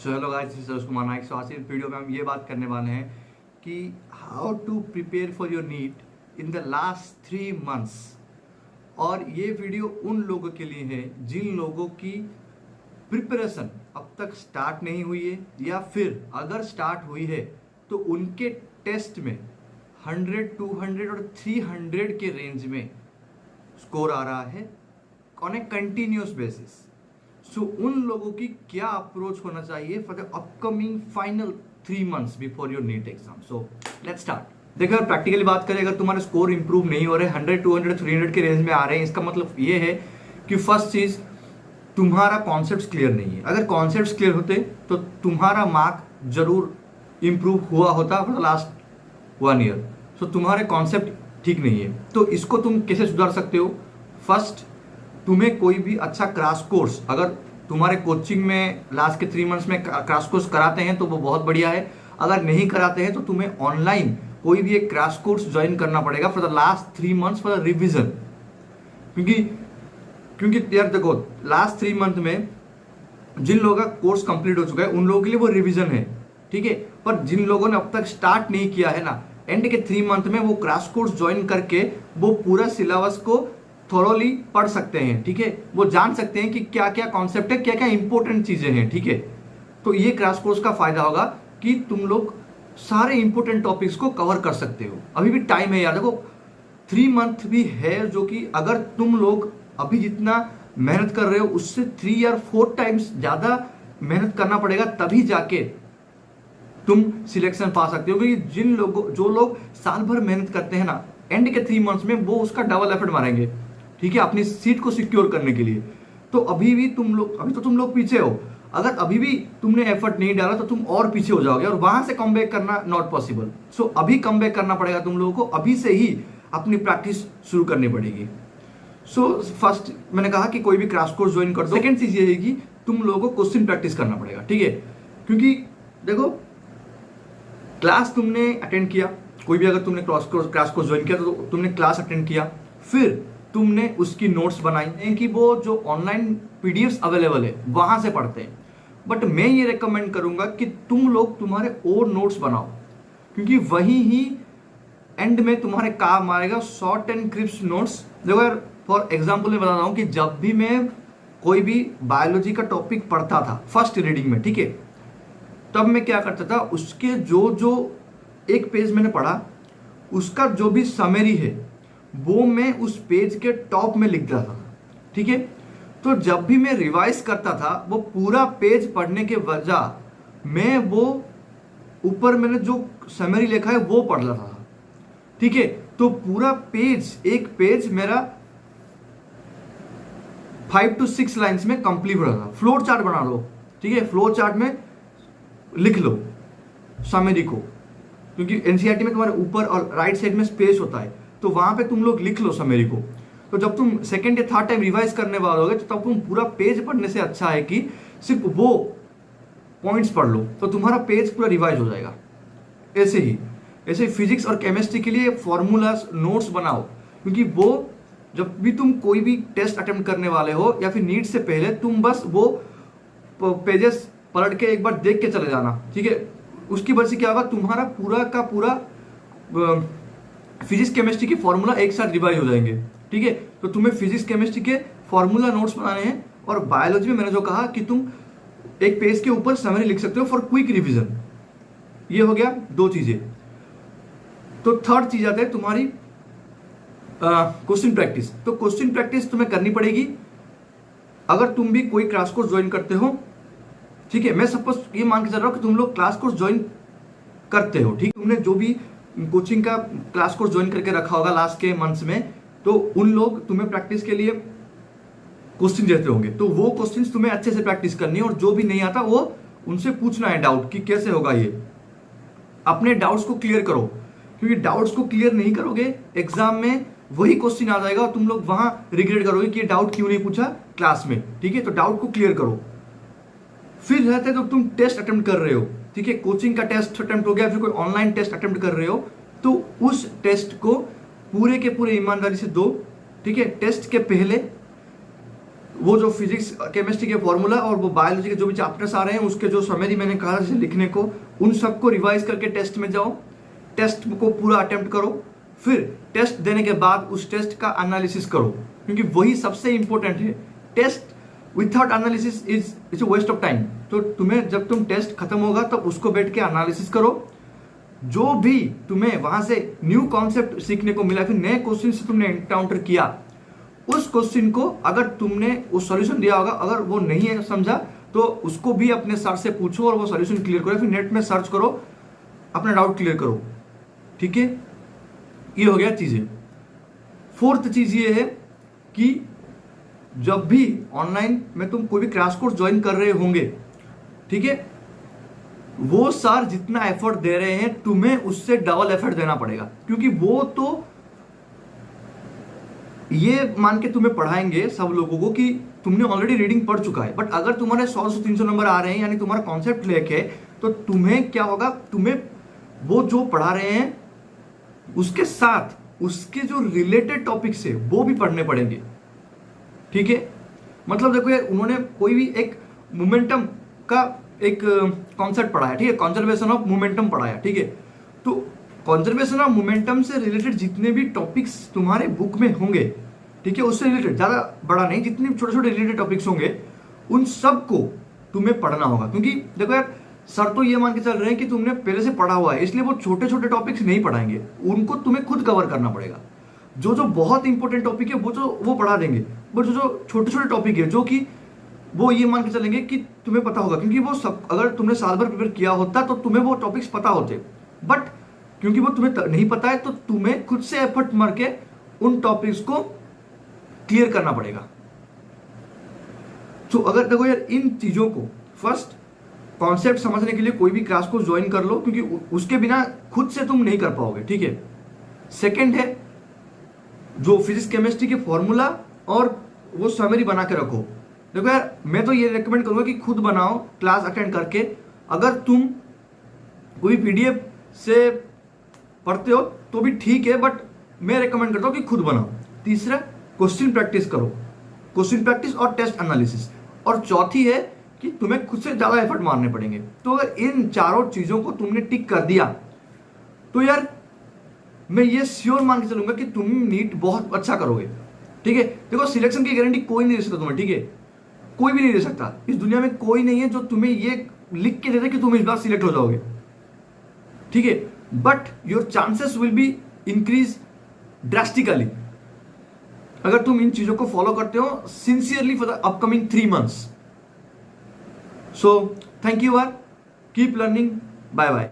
So hello guys, this is Suresh Kumar Naik. So आज की video में हम ये बात करने वाले हैं कि how to prepare for your NEET in the last 3 months. और ये वीडियो उन लोगों के लिए है जिन लोगों की प्रिपरेशन अब तक स्टार्ट नहीं हुई है, या फिर अगर स्टार्ट हुई है तो उनके टेस्ट में 100, 200 और 300 के रेंज में स्कोर आ रहा है on a continuous basis. So उन लोगों की क्या अप्रोच होना चाहिए for the upcoming final 3 months before your NEET exam. So let's start. देखो, अगर प्रैक्टिकली बात करें, अगर तुम्हारे स्कोर इंप्रूव नहीं हो रहे, 100, 200, 300 के रेंज में आ रहे हैं, इसका मतलब ये है कि फर्स्ट चीज तुम्हारा कॉन्सेप्ट क्लियर नहीं है। अगर कॉन्सेप्ट क्लियर होते तो तुम्हारा मार्क जरूर इंप्रूव हुआ होता फॉर द लास्ट 1 ईयर। सो तुम्हारे कॉन्सेप्ट ठीक नहीं है, तो इसको तुम कैसे सुधार सकते हो? फर्स्ट, तुम्हें कोई भी अच्छा क्रैश कोर्स, अगर तुम्हारे कोचिंग में लास्ट के 3 मंथ्स में क्रैश कोर्स कराते हैं तो वो बहुत बढ़िया है। अगर नहीं कराते हैं तो तुम्हें ऑनलाइन कोई भी एक क्रैश कोर्स ज्वाइन करना पड़ेगा for the last 3 months for the revision. क्योंकि यार देखो, लास्ट 3 मंथ में जिन लोगों का कोर्स कंप्लीट हो चुका है उन लोगों के लिए वो रिविजन है, ठीक है। पर जिन लोगों ने अब तक स्टार्ट नहीं किया है ना, एंड के 3 मंथ में वो क्रैश कोर्स ज्वाइन करके वो पूरा सिलेबस को थोरोली पढ़ सकते हैं, ठीक है। वो जान सकते हैं कि क्या क्या कॉन्सेप्ट है, क्या क्या इंपॉर्टेंट चीजें हैं, ठीक है। तो ये क्रैश कोर्स का फायदा होगा कि तुम लोग सारे इंपॉर्टेंट टॉपिक्स को कवर कर सकते हो। अभी भी टाइम है यार, देखो 3 मंथ भी है, जो कि अगर तुम लोग अभी जितना मेहनत कर रहे हो उससे 3 या 4 टाइम्स ज्यादा मेहनत करना पड़ेगा, तभी जाके तुम सिलेक्शन पा सकते हो। क्योंकि जो लोग साल भर मेहनत करते हैं ना, एंड के 3 मंथ्स में वो उसका डबल एफर्ट मारेंगे, ठीक है, अपनी सीट को सिक्योर करने के लिए। तो अभी तो तुम लोग पीछे हो। अगर अभी भी तुमने एफर्ट नहीं डाला तो तुम और पीछे हो जाओगे, और वहां से कम बैक करना नॉट पॉसिबल। सो अभी कम बैक करना पड़ेगा तुम लोगों को, अभी से ही अपनी प्रैक्टिस शुरू करनी पड़ेगी। सो फर्स्ट मैंने कहा कि कोई भी क्रैश कोर्स ज्वाइन कर दो। सेकेंड चीज ये है कि तुम लोगों को क्वेश्चन प्रैक्टिस करना पड़ेगा, ठीक है। क्योंकि देखो, क्लास तुमने अटेंड किया, कोई भी अगर तुमने क्रैश कोर्स ज्वाइन किया तो तुमने क्लास अटेंड किया, फिर तुमने उसकी नोट्स बनाई कि वो जो ऑनलाइन पीडीएफ्स अवेलेबल है वहां से पढ़ते हैं। बट मैं ये रेकमेंड करूंगा कि तुम लोग तुम्हारे ओन नोट्स बनाओ, क्योंकि वही ही एंड में तुम्हारे काम आएगा। Short and crisp notes. देखो यार, फॉर एग्जाम्पल मैं बता रहा हूँ कि जब भी मैं कोई भी बायोलॉजी का टॉपिक पढ़ता था फर्स्ट रीडिंग में, ठीक है, तब मैं क्या करता था, उसके जो एक पेज मैंने पढ़ा उसका जो भी समरी है वो मैं उस पेज के टॉप में लिख देता था, ठीक है। तो जब भी मैं रिवाइज करता था वो पूरा पेज पढ़ने के वजह मैं वो ऊपर मैंने जो समरी लिखा है वो पढ़ लेता था, ठीक है। तो पूरा पेज, एक पेज मेरा 5 to 6 लाइन्स में कंप्लीट हो रहा था। फ्लो चार्ट बना लो, ठीक है, फ्लो चार्ट में लिख लो समरी को, क्योंकि एनसीईआरटी में तुम्हारे ऊपर और राइट साइड में स्पेस होता है, तो वहां पे तुम लोग लिख लो समरी को। तो जब तुम सेकंड या थर्ड टाइम रिवाइज करने वाले होगे तो तब तुम पूरा पेज पढ़ने से अच्छा है कि सिर्फ वो पॉइंट्स पढ़ लो, तो तुम्हारा पेज पूरा रिवाइज हो जाएगा। ऐसे फिजिक्स और केमिस्ट्री के लिए फॉर्मूलाज नोट्स बनाओ, क्योंकि वो जब भी तुम कोई भी टेस्ट अटेम्प्ट करने वाले हो या फिर नीट से पहले, तुम बस वो पेजेस पलट के एक बार देख के चले जाना, ठीक है। उसकी वजह से क्या होगा, तुम्हारा पूरा का पूरा फिजिक्स केमिस्ट्री के फॉर्मूला एक साथ रिवाइज हो जाएंगे, ठीक है। तो तुम्हें फिजिक्स केमिस्ट्री के फॉर्मूला नोट्स बनाने हैं, और बायोलॉजी में मैंने जो कहा कि तुम एक पेज के ऊपर समरी लिख सकते हो फॉर क्विक रिवीजन। ये हो गया 2 चीजें। तो थर्ड चीज आती है तुम्हारी क्वेश्चन प्रैक्टिस। तो क्वेश्चन प्रैक्टिस तुम्हें करनी पड़ेगी अगर तुम भी कोई क्लास कोर्स ज्वाइन करते हो, ठीक है। मैं सपोज ये मान के चल रहा हूं कि तुम लोग क्लास कोर्स ज्वाइन करते हो, ठीक। तुमने जो भी कोचिंग का क्लास कोर्स ज्वाइन करके रखा होगा लास्ट के मंथ्स में, तो उन लोग तुम्हें प्रैक्टिस के लिए क्वेश्चन देते होंगे, तो वो क्वेश्चंस तुम्हें अच्छे से प्रैक्टिस करनी है। और जो भी नहीं आता वो उनसे पूछना है डाउट कि कैसे होगा ये। अपने डाउट्स को क्लियर करो, क्योंकि डाउट्स को क्लियर नहीं करोगे एग्जाम में वही क्वेश्चन आ जाएगा और तुम लोग वहां रिग्रेट करोगे कि ये डाउट क्यों नहीं पूछा क्लास में, ठीक है। तो डाउट को क्लियर करो। फिर रहता है तो तुम टेस्ट अटेम्प्ट कर रहे हो, ठीक है, कोचिंग का टेस्ट अटेम्प्ट हो गया, फिर कोई ऑनलाइन टेस्ट अटेम्प्ट कर रहे हो, तो उस टेस्ट को पूरे के पूरे ईमानदारी से दो, ठीक है। टेस्ट के पहले वो जो फिजिक्स केमिस्ट्री के फॉर्मूला और वो बायोलॉजी के जो भी चैप्टर्स आ रहे हैं उसके जो समरी मैंने कहा जैसे लिखने को, उन सबको रिवाइज करके टेस्ट में जाओ, टेस्ट को पूरा अटेम्प्ट करो, फिर टेस्ट देने के बाद उस टेस्ट का एनालिसिस करो, क्योंकि वही सबसे इंपॉर्टेंट है। Test without analysis is waste of time. तो तुम्हें जब तुम टेस्ट खत्म होगा तब उसको बैठ के एनालिसिस करो, जो भी तुम्हें वहां से न्यू कॉन्सेप्ट सीखने को मिला, फिर नए क्वेश्चन से तुमने एनकाउंटर किया, उस क्वेश्चन को अगर तुमने वो सॉल्यूशन दिया होगा, अगर वो नहीं है समझा तो उसको भी अपने सर से पूछो और वो सॉल्यूशन क्लियर करो, फिर नेट में सर्च करो, अपना डाउट क्लियर करो। ठीक है, ये हो गया चीजें। फोर्थ चीज ये है कि जब भी ऑनलाइन में तुम कोई भी क्रैश कोर्स ज्वाइन कर रहे होंगे, ठीक है, वो सर जितना एफर्ट दे रहे हैं तुम्हें उससे डबल एफर्ट देना पड़ेगा, क्योंकि वो तो ये मान के तुम्हें पढ़ाएंगे सब लोगों को कि तुमने ऑलरेडी रीडिंग पढ़ चुका है। बट अगर तुम्हारे 100 से 300 नंबर आ रहे हैं, यानी तुम्हारा कॉन्सेप्ट लेके, तो तुम्हें क्या होगा, तुम्हें वो जो पढ़ा रहे हैं उसके साथ उसके जो रिलेटेड टॉपिक्स है वो भी पढ़ने पड़ेंगे। ठीक है, मतलब देखो यार, उन्होंने कोई भी एक मोमेंटम का एक कॉन्सेप्ट पढ़ाया, ठीक है, कंजर्वेशन ऑफ मोमेंटम पढ़ाया, ठीक है, तो कंजर्वेशन ऑफ मोमेंटम से रिलेटेड जितने भी टॉपिक्स तुम्हारे बुक में होंगे, ठीक है, उससे रिलेटेड, ज्यादा बड़ा नहीं, जितने छोटे छोटे रिलेटेड टॉपिक्स होंगे उन सब को तुम्हें पढ़ना होगा। क्योंकि देखो यार, सर तो ये मान के चल रहे हैं कि तुमने पहले से पढ़ा हुआ है, इसलिए वो छोटे छोटे टॉपिक्स नहीं पढ़ाएंगे, उनको तुम्हें खुद कवर करना पड़ेगा। जो जो बहुत इंपॉर्टेंट टॉपिक है वो पढ़ा देंगे, बट जो छोटे छोटे टॉपिक है जो कि वो ये मान के चलेंगे कि तुम्हें पता होगा, क्योंकि वो सब अगर तुमने साल भर प्रिपेयर किया होता तो तुम्हें वो टॉपिक्स पता होते, बट क्योंकि वो तुम्हें नहीं पता है तो तुम्हें खुद से एफर्ट मार के उन टॉपिक्स को क्लियर करना पड़ेगा। तो अगर देखो यार, इन चीजों को फर्स्ट कॉन्सेप्ट समझने के लिए कोई भी क्लास को ज्वाइन कर लो, क्योंकि उसके बिना खुद से तुम नहीं कर पाओगे। ठीक है, सेकंड है जो फिजिक्स केमिस्ट्री के फॉर्मूला और वो समरी बना के रखो। देखो यार, मैं तो ये रेकमेंड करूंगा कि खुद बनाओ क्लास अटेंड करके। अगर तुम कोई पीडीएफ से पढ़ते हो तो भी ठीक है, बट मैं रेकमेंड करता हूं कि खुद बनाओ। तीसरा, क्वेश्चन प्रैक्टिस करो, क्वेश्चन प्रैक्टिस और टेस्ट एनालिसिस। और चौथी है कि तुम्हें खुद से ज्यादा एफर्ट मारने पड़ेंगे। तो अगर इन चारों चीजों को तुमने टिक कर दिया तो यार मैं ये श्योर मान के चलूंगा कि तुम नीट बहुत अच्छा करोगे। ठीक है, देखो सिलेक्शन की गारंटी कोई नहीं दे सकता तुम्हें, ठीक है, कोई भी नहीं दे सकता। इस दुनिया में कोई नहीं है जो तुम्हें ये लिख के दे दे कि तुम इस बार सिलेक्ट हो जाओगे। ठीक है, but your chances will be increase drastically अगर तुम इन चीजों को फॉलो करते हो sincerely for the upcoming 3 months। So thank you यार, कीप लर्निंग, बाय बाय।